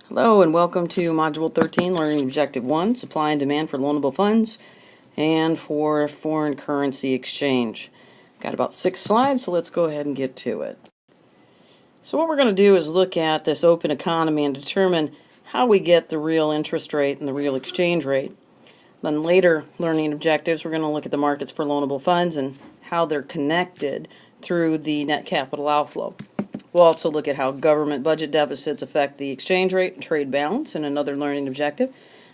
Hello and welcome to Module 13, Learning Objective 1, Supply and Demand for Loanable Funds and for Foreign Currency Exchange. Got about 6 slides, so let's go ahead and get to it. So what we're going to do is look at this open economy and determine how we get the real interest rate and the real exchange rate. Then later learning objectives, we're going to look at the markets for loanable funds and how they're connected through the net capital outflow. We'll also look at how government budget deficits affect the exchange rate and trade balance in another learning objective.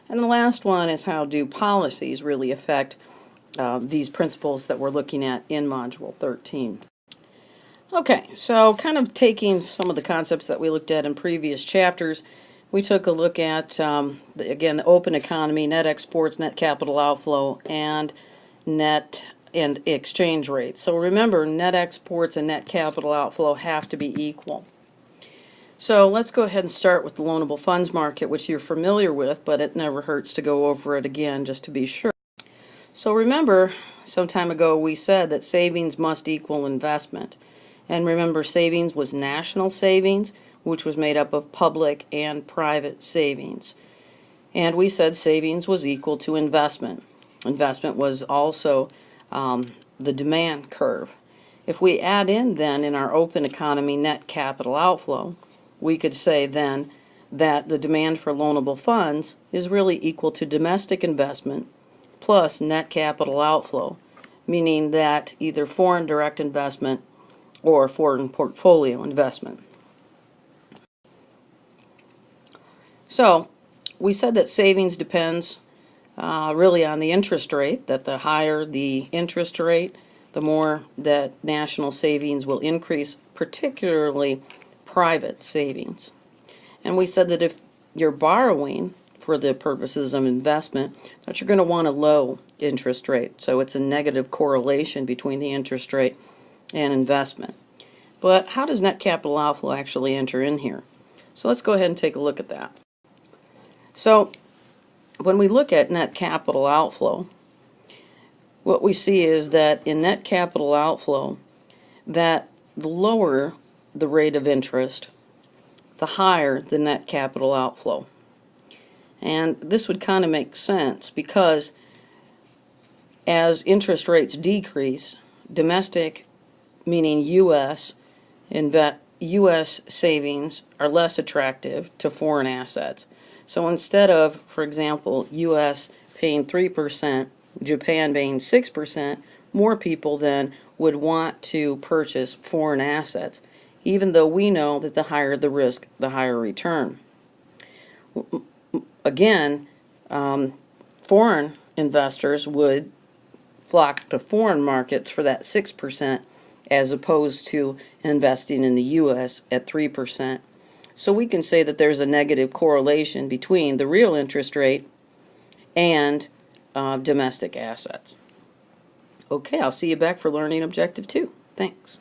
And the last one is how do policies really affect these principles that we're looking at in Module 13. Okay, so kind of taking some of the concepts that we looked at in previous chapters, we took a look at, again, the open economy, net exports, net capital outflow, and net and exchange rate. So remember, net exports and net capital outflow have to be equal. So let's go ahead and start with the loanable funds market, which you're familiar with, but it never hurts to go over it again just to be sure. So remember, some time ago we said that savings must equal investment. And remember, savings was national savings, which was made up of public and private savings. And we said savings was equal to investment. Investment was also the demand curve. If we add in then in our open economy net capital outflow, we could say then that the demand for loanable funds is really equal to domestic investment plus net capital outflow, meaning that either foreign direct investment or foreign portfolio investment. So we said that savings depends really on the interest rate, that the higher the interest rate, the more that national savings will increase, particularly private savings. And we said that if you're borrowing for the purposes of investment, that you're going to want a low interest rate. So it's a negative correlation between the interest rate and investment. But how does net capital outflow actually enter in here? So let's go ahead and take a look at that. So when we look at net capital outflow, what we see is that in net capital outflow, that the lower the rate of interest, the higher the net capital outflow. And this would kind of make sense because as interest rates decrease, domestic, meaning U.S. savings are less attractive to foreign assets. So instead of, for example, U.S. paying 3%, Japan paying 6%, more people then would want to purchase foreign assets, even though we know that the higher the risk, the higher return. Again, foreign investors would flock to foreign markets for that 6% as opposed to investing in the U.S. at 3%. So we can say that there's a negative correlation between the real interest rate and domestic assets. Okay, I'll see you back for learning objective 2. Thanks.